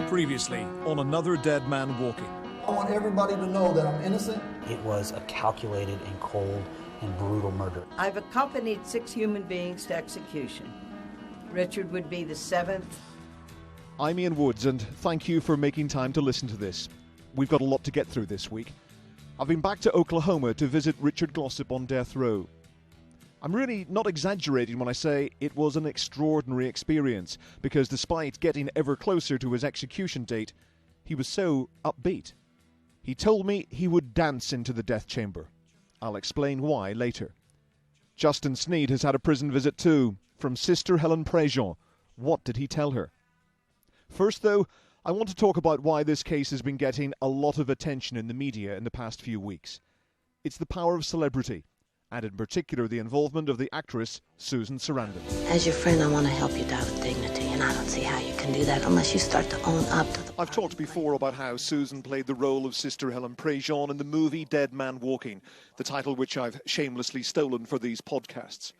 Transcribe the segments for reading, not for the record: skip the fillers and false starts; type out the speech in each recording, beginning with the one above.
Previously on Another Dead Man Walking. I want everybody to know that I'm innocent. It was a calculated and cold and brutal murder. I've accompanied 6 human beings to execution. Richard would be the 7th. I'm Ian Woods, and thank you for making time to listen to this. We've got a lot to get through this week. I've been back to Oklahoma to visit Richard Glossip on death row. I'm really not exaggerating when I say it was an extraordinary experience, because despite getting ever closer to his execution date, he was so upbeat. He told me he would dance into the death chamber. I'll explain why later. Justin Sneed has had a prison visit too, from Sister Helen Prejean. What did he tell her? First though, I want to talk about why this case has been getting a lot of attention in the media in the past few weeks. It's the power of celebrity, and in particular the involvement of the actress Susan Sarandon. As your friend, I want to help you die with dignity, and I don't see how you can do that unless you start to own up to the... I've talked before about how Susan played the role of Sister Helen Prejean in the movie Dead Man Walking, the title which I've shamelessly stolen for these podcasts.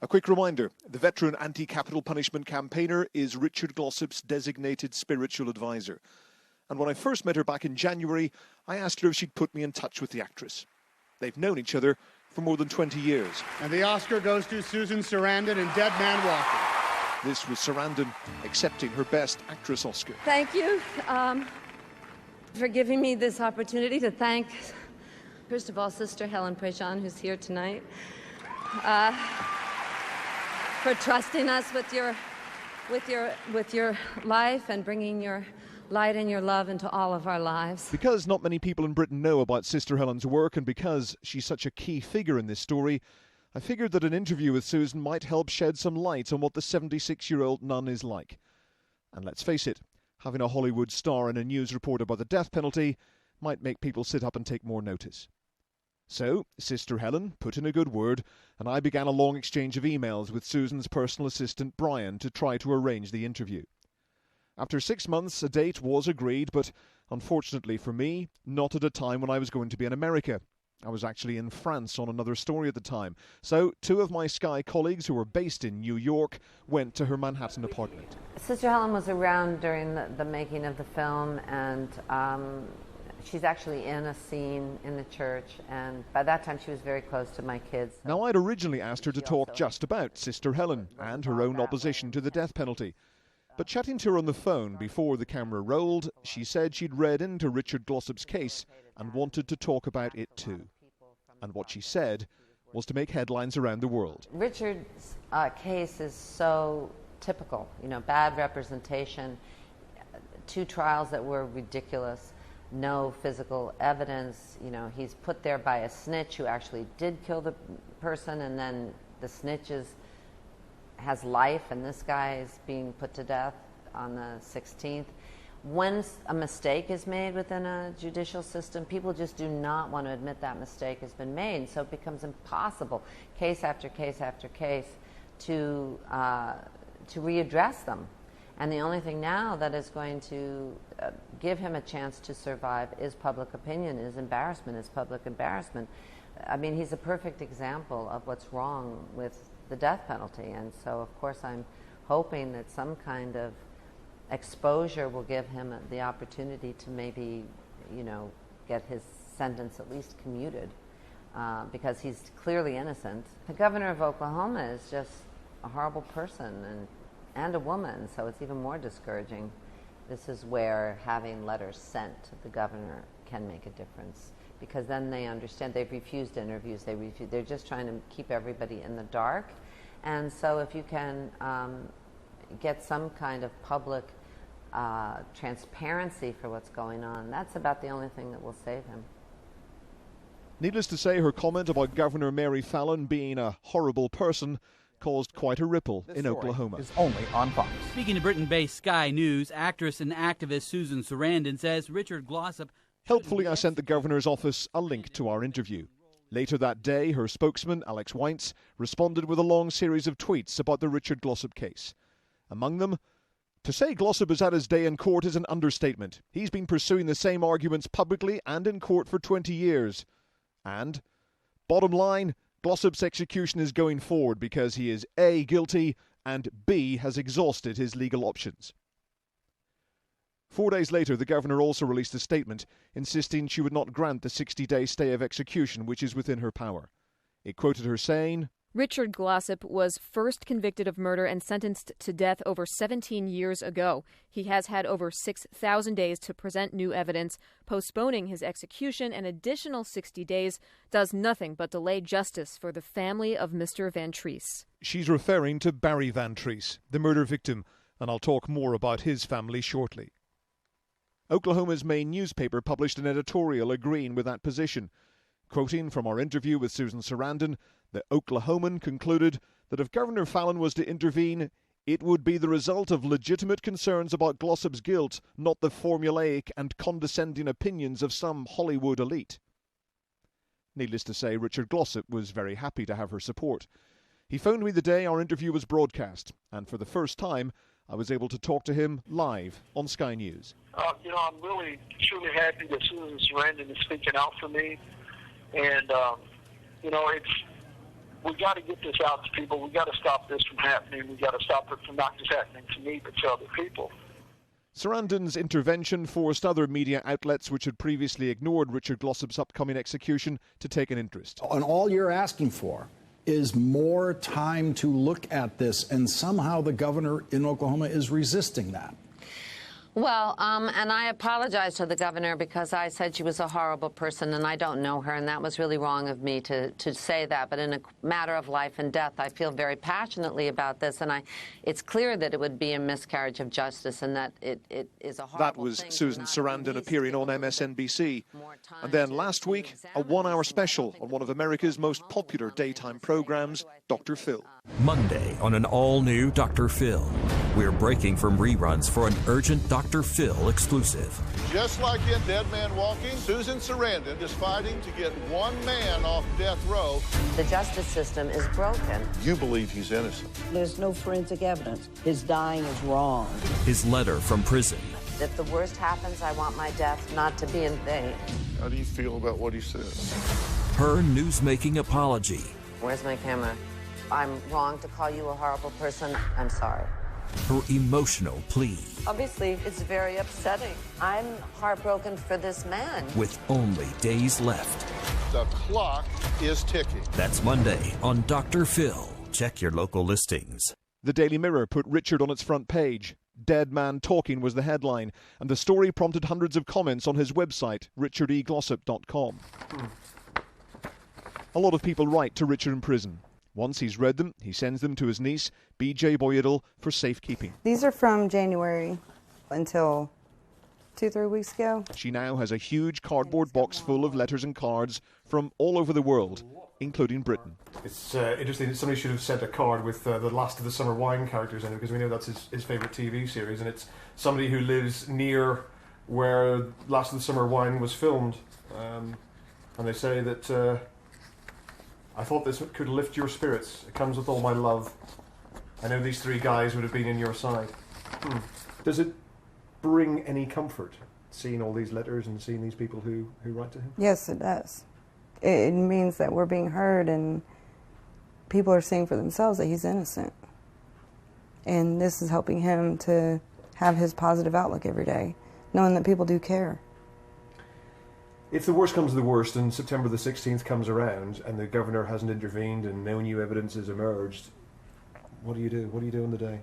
A quick reminder, the veteran anti-capital punishment campaigner is Richard Glossip's designated spiritual advisor. And when I first met her back in January, I asked her if she'd put me in touch with the actress. They've known each other for more than 20 years. And the Oscar goes to Susan Sarandon in Dead Man Walking. This was Sarandon accepting her Best Actress Oscar. Thank you for giving me this opportunity to thank, first of all, Sister Helen Prejean, who's here tonight, for trusting us with your life and bringing your light and your love into all of our lives. Because not many people in Britain know about Sister Helen's work, and because she's such a key figure in this story, I figured that an interview with Susan might help shed some light on what the 76-year-old nun is like. And let's face it, having a Hollywood star and a news report about the death penalty might make people sit up and take more notice. So, Sister Helen put in a good word, and I began a long exchange of emails with Susan's personal assistant Brian to try to arrange the interview. After 6 months, a date was agreed, but unfortunately for me, not at a time when I was going to be in America. I was actually in France on another story at the time. So 2 of my Sky colleagues who were based in New York went to her Manhattan apartment. Sister Helen was around during the making of the film, and she's actually in a scene in the church, and by that time she was very close to my kids. Now, I'd originally asked her to talk just about Sister Helen and her own opposition to the death penalty. But chatting to her on the phone before the camera rolled, she said she'd read into Richard Glossip's case and wanted to talk about it too. And what she said was to make headlines around the world. Richard's case is so typical, bad representation, 2 trials that were ridiculous, no physical evidence, he's put there by a snitch who actually did kill the person, and then the snitch has life, and this guy is being put to death on the 16th. When a mistake is made within a judicial system, people just do not want to admit that mistake has been made, so it becomes impossible, case after case after case, to readdress them. And the only thing now that is going to give him a chance to survive is public opinion, is embarrassment, is public embarrassment. I mean, he's a perfect example of what's wrong with the death penalty, and so of course I'm hoping that some kind of exposure will give him the opportunity to maybe, get his sentence at least commuted, because he's clearly innocent. The governor of Oklahoma is just a horrible person and a woman, so it's even more discouraging. This is where having letters sent to the governor can make a difference, because then they understand. They've refused interviews. They're just trying to keep everybody in the dark. And so if you can get some kind of public transparency for what's going on, that's about the only thing that will save him. Needless to say, her comment about Governor Mary Fallin being a horrible person caused quite a ripple in Oklahoma. Is only on Fox. Speaking to Britain-based Sky News, actress and activist Susan Sarandon says Richard Glossip... Helpfully, I sent the governor's office a link to our interview. Later that day, her spokesman, Alex Weinz, responded with a long series of tweets about the Richard Glossip case. Among them, to say Glossip is at his day in court is an understatement. He's been pursuing the same arguments publicly and in court for 20 years. And, bottom line, Glossip's execution is going forward because he is A, guilty, and B, has exhausted his legal options. 4 days later, the governor also released a statement insisting she would not grant the 60-day stay of execution, which is within her power. It quoted her saying, Richard Glossip was first convicted of murder and sentenced to death over 17 years ago. He has had over 6,000 days to present new evidence. Postponing his execution an additional 60 days does nothing but delay justice for the family of Mr. Van Treese. She's referring to Barry Van Treese, the murder victim, and I'll talk more about his family shortly. Oklahoma's main newspaper published an editorial agreeing with that position. Quoting from our interview with Susan Sarandon, the Oklahoman concluded that if Governor Fallon was to intervene, it would be the result of legitimate concerns about Glossip's guilt, not the formulaic and condescending opinions of some Hollywood elite. Needless to say, Richard Glossip was very happy to have her support. He phoned me the day our interview was broadcast, and for the first time, I was able to talk to him live on Sky News. I'm really, truly happy that Susan Sarandon is speaking out for me. And, we got to get this out to people. We got to stop this from happening. We got to stop it from not just happening to me, but to other people. Sarandon's intervention forced other media outlets which had previously ignored Richard Glossip's upcoming execution to take an interest. And all you're asking for is more time to look at this, and somehow the governor in Oklahoma is resisting that. Well, and I apologize to the governor because I said she was a horrible person and I don't know her, and that was really wrong of me to say that. But in a matter of life and death, I feel very passionately about this, and it's clear that it would be a miscarriage of justice and that it is a horrible That was thing Susan Sarandon appearing on MSNBC. And then last week, a one-hour special on one of America's most popular daytime programs, Dr. Phil. Monday on an all-new Dr. Phil. We're breaking from reruns for an urgent Dr. Phil exclusive. Just like in Dead Man Walking, Susan Sarandon is fighting to get one man off death row. The justice system is broken. You believe he's innocent. There's no forensic evidence. His dying is wrong. His letter from prison. If the worst happens, I want my death not to be in vain. How do you feel about what he says? Her newsmaking apology. Where's my camera? I'm wrong to call you a horrible person. I'm sorry. Her emotional plea. Obviously, it's very upsetting. I'm heartbroken for this man. With only days left. The clock is ticking. That's Monday on Dr. Phil. Check your local listings. The Daily Mirror put Richard on its front page. Dead Man Talking was the headline, and the story prompted hundreds of comments on his website, richardeglossip.com. A lot of people write to Richard in prison. Once he's read them, he sends them to his niece, B.J. Boydell, for safekeeping. These are from January until 2-3 weeks ago. She now has a huge cardboard box full of letters and cards from all over the world, including Britain. It's interesting that somebody should have sent a card with the Last of the Summer Wine characters in it, because we know that's his favourite TV series, and it's somebody who lives near where Last of the Summer Wine was filmed. And they say that... I thought this could lift your spirits. It comes with all my love. I know these three guys would have been in your side. Does it bring any comfort, seeing all these letters and seeing these people who write to him? Yes, it does. It means that we're being heard and people are seeing for themselves that he's innocent. And this is helping him to have his positive outlook every day, knowing that people do care. If the worst comes to the worst and September the 16th comes around and the governor hasn't intervened and no new evidence has emerged, what do you do? What do you do on the day?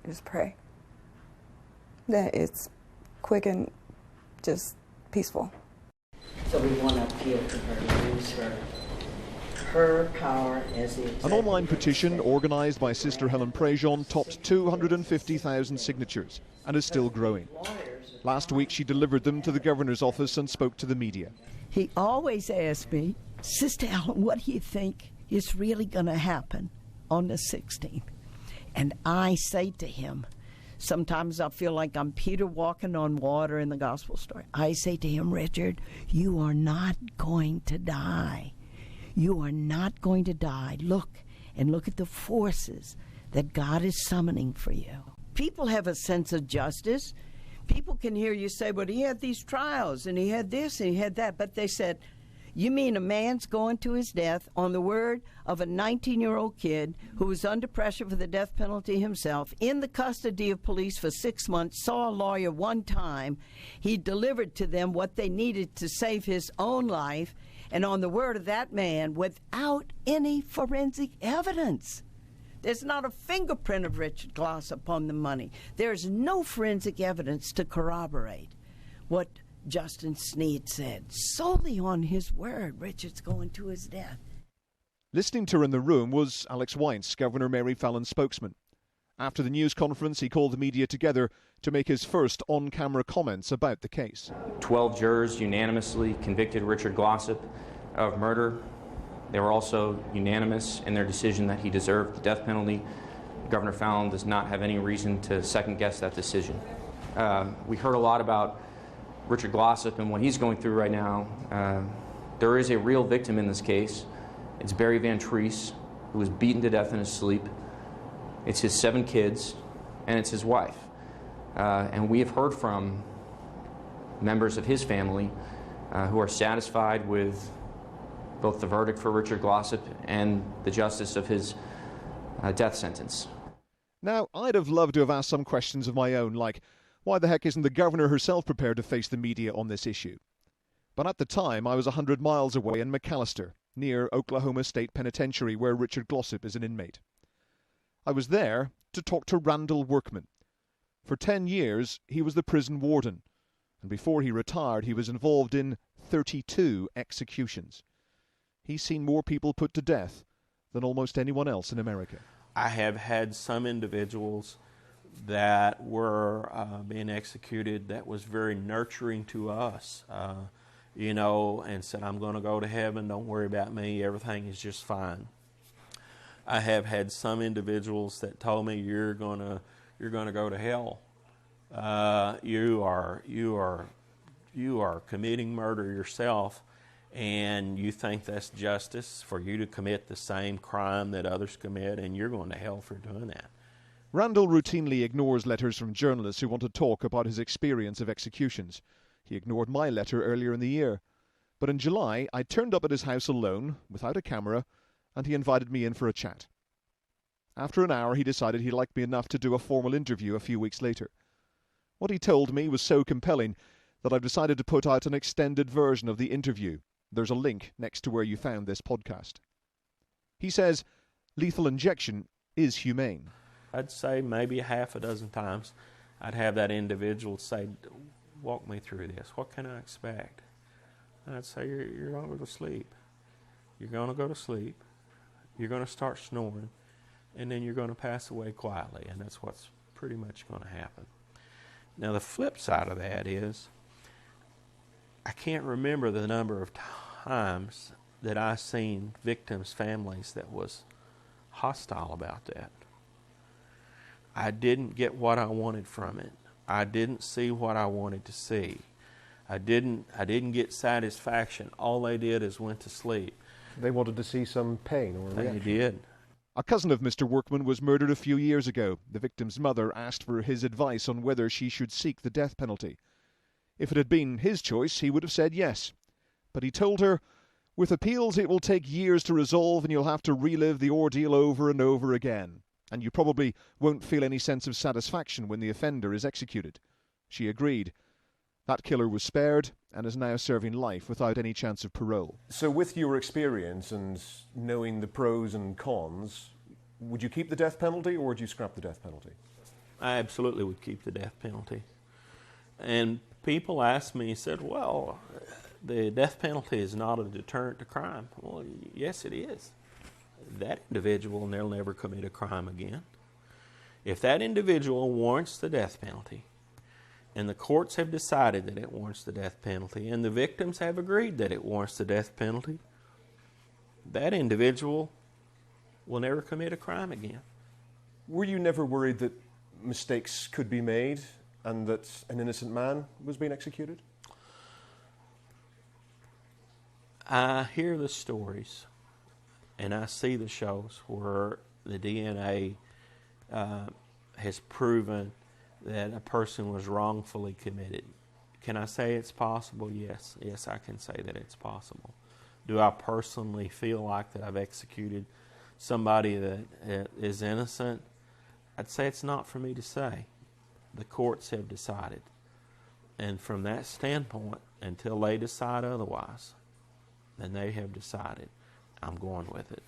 Just pray that it's quick and just peaceful. So we want to appeal to her, use her power as the An online petition organised by Sister Helen Prejean topped 250,000 signatures and is still growing. Last week she delivered them to the governor's office and spoke to the media. He always asks me, Sister Helen, what do you think is really going to happen on the 16th? And I say to him, sometimes I feel like I'm Peter walking on water in the gospel story. I say to him, Richard, you are not going to die. You are not going to die. Look, and look at the forces that God is summoning for you. People have a sense of justice. People can hear you say, but he had these trials, and he had this, and he had that. But they said, You mean a man's going to his death on the word of a 19-year-old kid who was under pressure for the death penalty himself, in the custody of police for 6 months, saw a lawyer one time. He delivered to them what they needed to save his own life, and on the word of that man, without any forensic evidence. There's not a fingerprint of Richard Glossip on the money. There's no forensic evidence to corroborate what Justin Sneed said. Solely on his word, Richard's going to his death. Listening to her in the room was Alex Weinz, Governor Mary Fallon's spokesman. After the news conference, he called the media together to make his first on-camera comments about the case. 12 jurors unanimously convicted Richard Glossip of murder. They were also unanimous in their decision that he deserved the death penalty. Governor Fallon does not have any reason to second-guess that decision. We heard a lot about Richard Glossip and what he's going through right now. There is a real victim in this case. It's Barry Van Treese, who was beaten to death in his sleep. It's his 7 kids, and it's his wife. And we have heard from members of his family who are satisfied with both the verdict for Richard Glossip and the justice of his death sentence. Now, I'd have loved to have asked some questions of my own, like, why the heck isn't the governor herself prepared to face the media on this issue? But at the time, I was 100 miles away in McAllister, near Oklahoma State Penitentiary, where Richard Glossip is an inmate. I was there to talk to Randall Workman. For 10 years, he was the prison warden, and before he retired, he was involved in 32 executions. He's seen more people put to death than almost anyone else in America. I have had some individuals that were being executed that was very nurturing to us, and said, I'm going to go to heaven, don't worry about me, everything is just fine. I have had some individuals that told me, you're going to go to hell. You are committing murder yourself, and you think that's justice for you to commit the same crime that others commit, and you're going to hell for doing that. Randall routinely ignores letters from journalists who want to talk about his experience of executions. He ignored my letter earlier in the year. But in July, I turned up at his house alone, without a camera, and he invited me in for a chat. After an hour, he decided he liked me enough to do a formal interview a few weeks later. What he told me was so compelling that I've decided to put out an extended version of the interview. There's a link next to where you found this podcast. He says lethal injection is humane. I'd say maybe half a dozen times I'd have that individual say, walk me through this. What can I expect? And I'd say, you're going to go to sleep. You're going to go to sleep. You're going to start snoring. And then you're going to pass away quietly. And that's what's pretty much going to happen. Now, the flip side of that is, I can't remember the number of times that I've seen victims' families that was hostile about that. I didn't get what I wanted from it. I didn't see what I wanted to see. I didn't get satisfaction. All they did is went to sleep. They wanted to see some pain or reaction. They did. A cousin of Mr. Workman was murdered a few years ago. The victim's mother asked for his advice on whether she should seek the death penalty. If it had been his choice, he would have said yes. But he told her, with appeals it will take years to resolve and you'll have to relive the ordeal over and over again. And you probably won't feel any sense of satisfaction when the offender is executed. She agreed. That killer was spared and is now serving life without any chance of parole. So with your experience and knowing the pros and cons, would you keep the death penalty or would you scrap the death penalty? I absolutely would keep the death penalty. And people ask me, said, well, the death penalty is not a deterrent to crime. Well, yes, it is. That individual, and they'll never commit a crime again. If that individual warrants the death penalty, and the courts have decided that it warrants the death penalty, and the victims have agreed that it warrants the death penalty, that individual will never commit a crime again. Were you never worried that mistakes could be made and that an innocent man was being executed? I hear the stories, and I see the shows where the DNA has proven that a person was wrongfully committed. Can I say it's possible? Yes. Yes, I can say that it's possible. Do I personally feel like that I've executed somebody that is innocent? I'd say it's not for me to say. The courts have decided. And from that standpoint, until they decide otherwise, then they have decided. I'm going with it.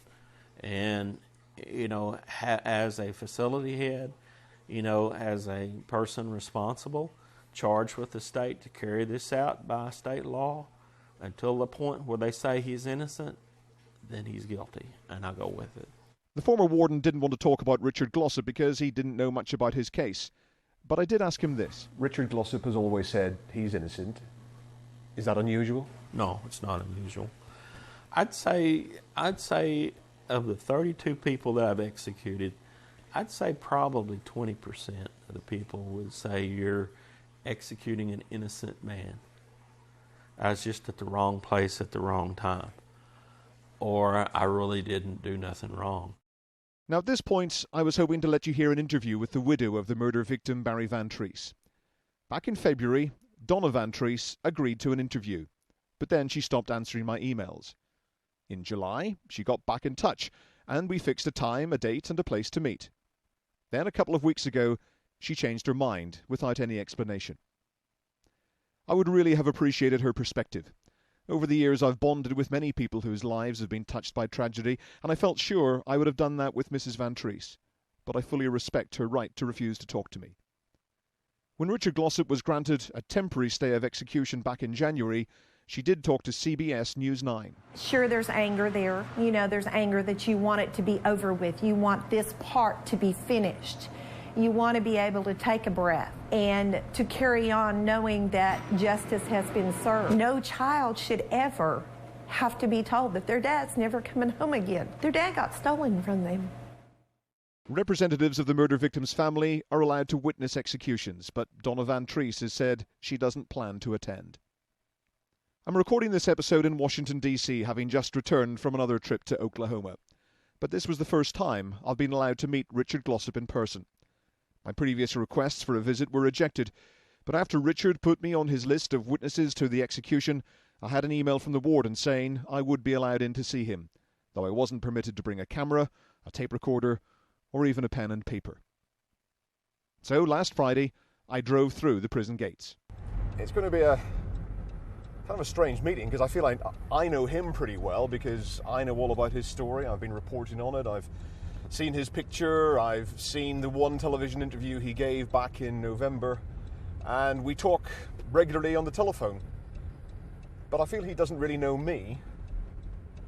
And, you know, as a facility head, you know, as a person responsible, charged with the state to carry this out by state law, until the point where they say he's innocent, then he's guilty, and I go with it. The former warden didn't want to talk about Richard Glossip because he didn't know much about his case. But I did ask him this. Richard Glossip has always said he's innocent. Is that unusual? No, it's not unusual. I'd say of the 32 people that I've executed, I'd say probably 20% of the people would say you're executing an innocent man. I was just at the wrong place at the wrong time. Or I really didn't do nothing wrong. Now at this point, I was hoping to let you hear an interview with the widow of the murder victim, Barry Van Treese. Back in February, Donna Van Treese agreed to an interview, but then she stopped answering my emails. In July, she got back in touch, and we fixed a time, a date, and a place to meet. Then a couple of weeks ago, she changed her mind without any explanation. I would really have appreciated her perspective. Over the years, I've bonded with many people whose lives have been touched by tragedy, and I felt sure I would have done that with Mrs. Van Treese, but I fully respect her right to refuse to talk to me. When Richard Glossip was granted a temporary stay of execution back in January, she did talk to CBS News 9. Sure, there's anger there. You know, there's anger that you want it to be over with. You want this part to be finished. You want to be able to take a breath and to carry on knowing that justice has been served. No child should ever have to be told that their dad's never coming home again. Their dad got stolen from them. Representatives of the murder victim's family are allowed to witness executions, but Donna Van Treese has said she doesn't plan to attend. I'm recording this episode in Washington, D.C., having just returned from another trip to Oklahoma. But this was the first time I've been allowed to meet Richard Glossip in person. My previous requests for a visit were rejected, but after Richard put me on his list of witnesses to the execution, I had an email from the warden saying I would be allowed in to see him, though I wasn't permitted to bring a camera, a tape recorder, or even a pen and paper. So last Friday, I drove through the prison gates. It's going to be a kind of a strange meeting because I feel like I know him pretty well because I know all about his story. I've been reporting on it. I've seen his picture. I've seen the one television interview he gave back in November. And we talk regularly on the telephone. But I feel he doesn't really know me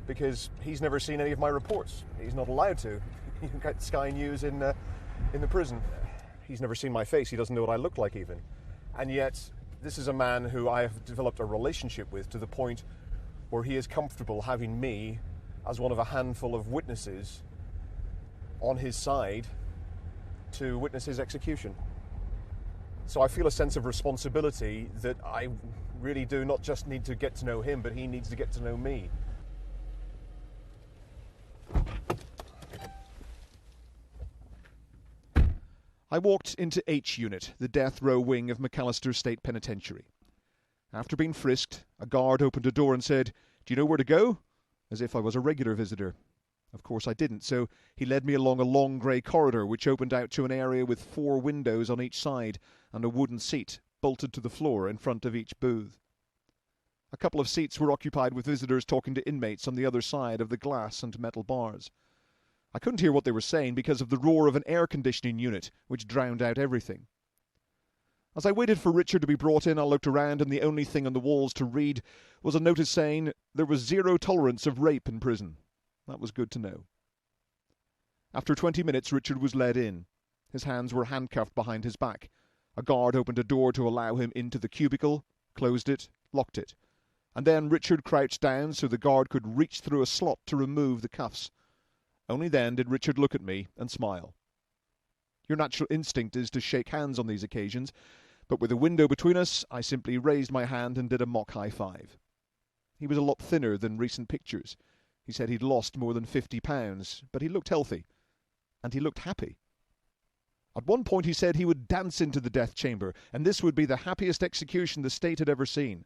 because he's never seen any of my reports. He's not allowed to. You can get Sky News in the prison. He's never seen my face. He doesn't know what I look like even. And yet, this is a man who I have developed a relationship with to the point where he is comfortable having me as one of a handful of witnesses on his side to witness his execution. So I feel a sense of responsibility that I really do not just need to get to know him, but he needs to get to know me. I walked into H Unit, the death row wing of McAllister State Penitentiary. After being frisked, a guard opened a door and said, "Do you know where to go?" As if I was a regular visitor. Of course I didn't, so he led me along a long grey corridor which opened out to an area with 4 windows on each side and a wooden seat bolted to the floor in front of each booth. A couple of seats were occupied with visitors talking to inmates on the other side of the glass and metal bars. I couldn't hear what they were saying because of the roar of an air conditioning unit which drowned out everything. As I waited for Richard to be brought in, I looked around and the only thing on the walls to read was a notice saying there was 0 tolerance of rape in prison. That was good to know. After 20 minutes, Richard was led in. His hands were handcuffed behind his back. A guard opened a door to allow him into the cubicle, closed it, locked it. And then Richard crouched down so the guard could reach through a slot to remove the cuffs. Only then did Richard look at me and smile. Your natural instinct is to shake hands on these occasions, but with a window between us, I simply raised my hand and did a mock high five. He was a lot thinner than recent pictures. He said he'd lost more than 50 pounds, but he looked healthy. And he looked happy. At one point he said he would dance into the death chamber, and this would be the happiest execution the state had ever seen.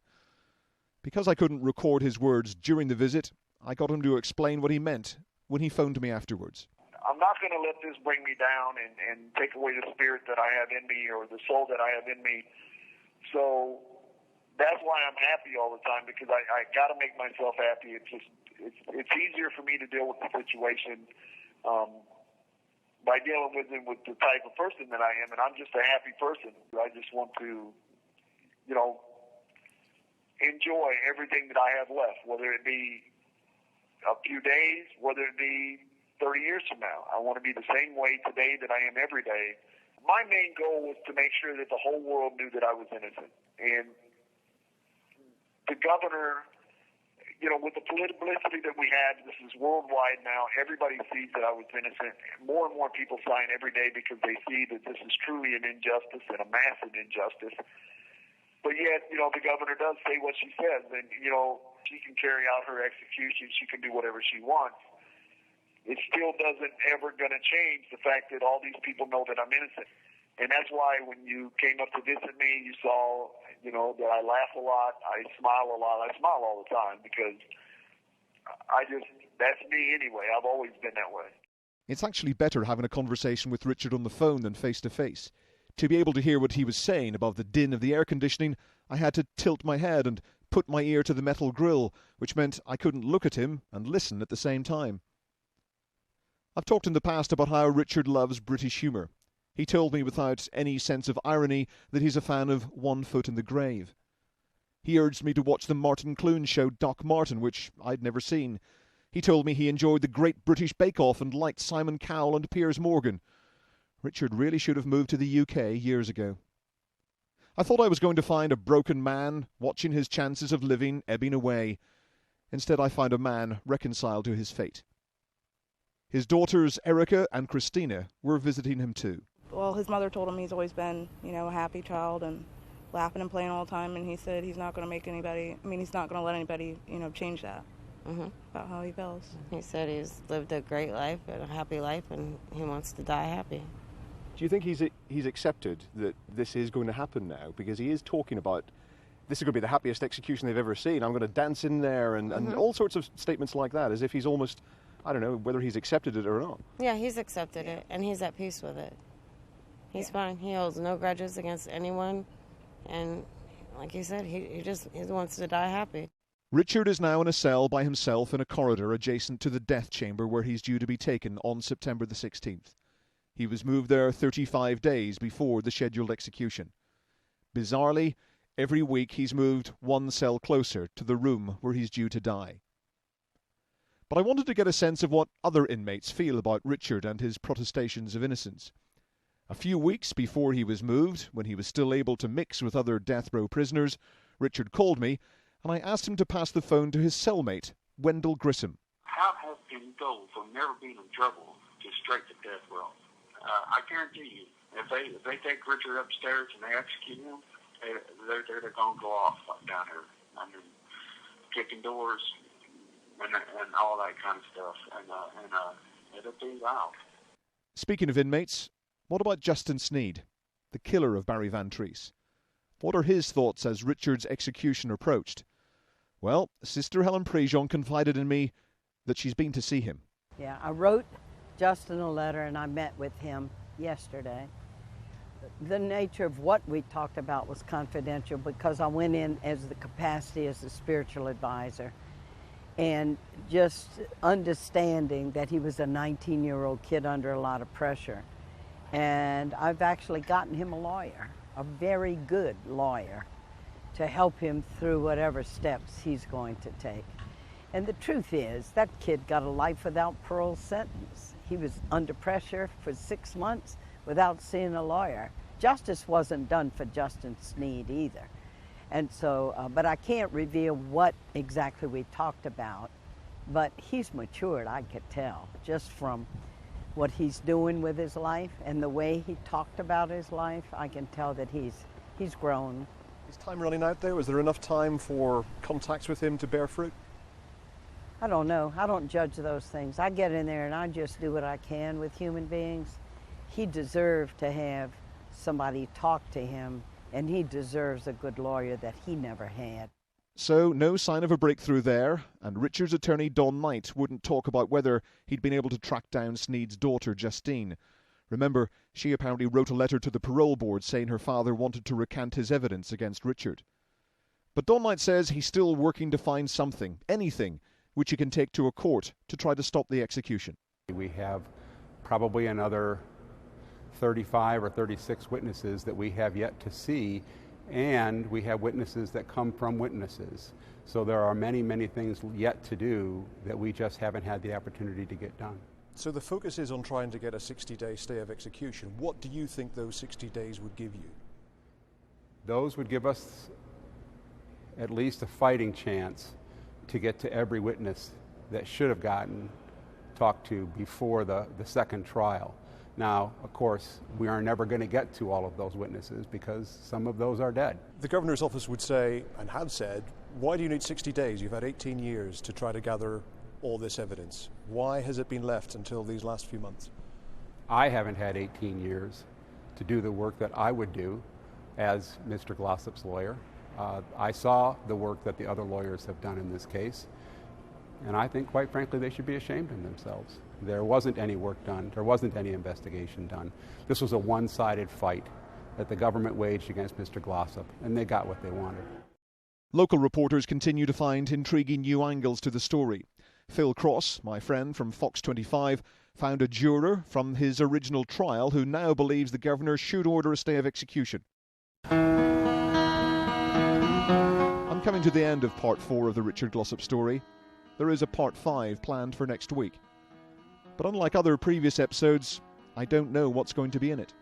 Because I couldn't record his words during the visit, I got him to explain what he meant when he phoned me afterwards. I'm not going to let this bring me down and take away the spirit that I have in me or the soul that I have in me. So that's why I'm happy all the time, because I got to make myself happy. It's easier for me to deal with the situation by dealing with it with the type of person that I am, and I'm just a happy person. I just want to, enjoy everything that I have left, whether it be a few days, whether it be 30 years from now. I want to be the same way today that I am every day. My main goal was to make sure that the whole world knew that I was innocent. And the governor, with the publicity that we had, this is worldwide now, everybody sees that I was innocent. More and more people sign every day because they see that this is truly an injustice and a massive injustice. But yet, the governor does say what she says, and, she can carry out her execution, she can do whatever she wants. It still doesn't ever going to change the fact that all these people know that I'm innocent. And that's why when you came up to visit me, you saw, that I laugh a lot, I smile a lot. I smile all the time because that's me anyway. I've always been that way. It's actually better having a conversation with Richard on the phone than face-to-face. To be able to hear what he was saying above the din of the air conditioning, I had to tilt my head and put my ear to the metal grill, which meant I couldn't look at him and listen at the same time. I've talked in the past about how Richard loves British humour. He told me without any sense of irony that he's a fan of One Foot in the Grave. He urged me to watch the Martin Clune show Doc Martin, which I'd never seen. He told me he enjoyed the Great British Bake Off and liked Simon Cowell and Piers Morgan. Richard really should have moved to the UK years ago. I thought I was going to find a broken man watching his chances of living ebbing away. Instead, I found a man reconciled to his fate. His daughters Erica and Christina were visiting him too. Well, his mother told him he's always been, a happy child and laughing and playing all the time, and he said he's not going to he's not going to let anybody, change that about how he feels. He said he's lived a great life, a happy life, and he wants to die happy. Do you think he's accepted that this is going to happen now? Because he is talking about this is going to be the happiest execution they've ever seen. I'm going to dance in there and all sorts of statements like that, as if he's almost, I don't know, whether he's accepted it or not. Yeah, he's accepted it, and he's at peace with it. He's fine. He holds no grudges against anyone, and like he said, he wants to die happy. Richard is now in a cell by himself in a corridor adjacent to the death chamber where he's due to be taken on September the 16th. He was moved there 35 days before the scheduled execution. Bizarrely, every week he's moved one cell closer to the room where he's due to die. But I wanted to get a sense of what other inmates feel about Richard and his protestations of innocence. A few weeks before he was moved, when he was still able to mix with other death row prisoners, Richard called me and I asked him to pass the phone to his cellmate, Wendell Grissom. How can you go from never being in trouble to straight to death row? I guarantee you, if they take Richard upstairs and they execute him, they're going to go off down here. Kicking doors and all that kind of stuff, and it'll be loud. Speaking of inmates, what about Justin Sneed, the killer of Barry Van Treese? What are his thoughts as Richard's execution approached? Well, Sister Helen Prejean confided in me that she's been to see him. Yeah, I wrote Justin a letter and I met with him yesterday. The nature of what we talked about was confidential because I went in as the capacity as a spiritual advisor, and just understanding that he was a 19-year-old kid under a lot of pressure. And I've actually gotten him a lawyer, a very good lawyer, to help him through whatever steps he's going to take. And the truth is, that kid got a life without parole sentence. He was under pressure for 6 months without seeing a lawyer. Justice wasn't done for Justin Sneed either. And so, but I can't reveal what exactly we talked about, but he's matured, I could tell, just from what he's doing with his life and the way he talked about his life. I can tell that he's grown. Is time running out there? Was there enough time for contacts with him to bear fruit? I don't know. I don't judge those things. I get in there and I just do what I can with human beings. He deserved to have somebody talk to him, and he deserves a good lawyer that he never had. So no sign of a breakthrough there, and Richard's attorney Don Knight wouldn't talk about whether he'd been able to track down Sneed's daughter, Justine. Remember, she apparently wrote a letter to the parole board saying her father wanted to recant his evidence against Richard. But Don Knight says he's still working to find something, anything, which he can take to a court to try to stop the execution. We have probably another 35 or 36 witnesses that we have yet to see, and we have witnesses that come from witnesses. So there are many, many things yet to do that we just haven't had the opportunity to get done. So the focus is on trying to get a 60-day stay of execution. What do you think those 60 days would give you? Those would give us at least a fighting chance to get to every witness that should have gotten talked to before the second trial. Now, of course, we are never going to get to all of those witnesses because some of those are dead. The governor's office would say, and had said, why do you need 60 days? You've had 18 years to try to gather all this evidence. Why has it been left until these last few months? I haven't had 18 years to do the work that I would do as Mr. Glossip's lawyer. I saw the work that the other lawyers have done in this case, and I think, quite frankly, they should be ashamed of themselves. There wasn't any work done. There wasn't any investigation done. This was a one-sided fight that the government waged against Mr. Glossip, and they got what they wanted. Local reporters continue to find intriguing new angles to the story. Phil Cross, my friend from Fox 25, found a juror from his original trial who now believes the governor should order a stay of execution. I'm coming to the end of part 4 of the Richard Glossip story. There is a part 5 planned for next week. But unlike other previous episodes, I don't know what's going to be in it.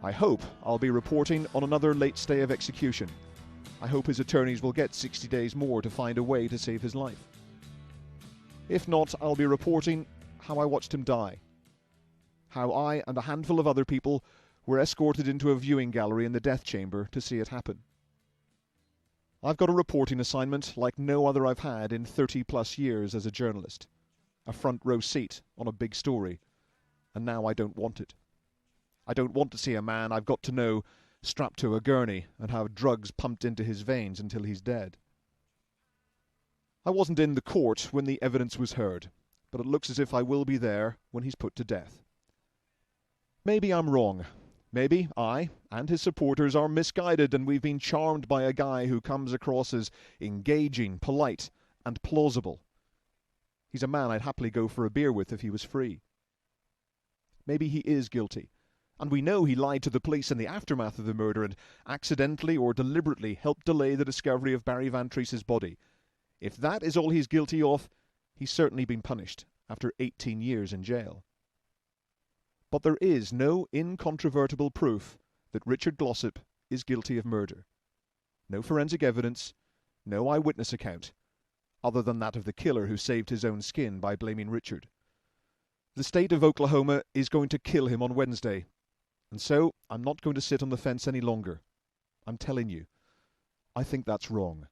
I hope I'll be reporting on another late stay of execution. I hope his attorneys will get 60 days more to find a way to save his life. If not, I'll be reporting how I watched him die. How I and a handful of other people were escorted into a viewing gallery in the death chamber to see it happen. I've got a reporting assignment like no other I've had in 30+ years as a journalist. A front row seat on a big story. And now I don't want it. I don't want to see a man I've got to know strapped to a gurney and have drugs pumped into his veins until he's dead. I wasn't in the court when the evidence was heard, but it looks as if I will be there when he's put to death. Maybe I'm wrong. Maybe I and his supporters are misguided and we've been charmed by a guy who comes across as engaging, polite, and plausible. He's a man I'd happily go for a beer with if he was free. Maybe he is guilty, and we know he lied to the police in the aftermath of the murder and accidentally or deliberately helped delay the discovery of Barry Van Treese's body. If that is all he's guilty of, he's certainly been punished after 18 years in jail. But there is no incontrovertible proof that Richard Glossip is guilty of murder. No forensic evidence, no eyewitness account, other than that of the killer who saved his own skin by blaming Richard. The state of Oklahoma is going to kill him on Wednesday, and so I'm not going to sit on the fence any longer. I'm telling you, I think that's wrong.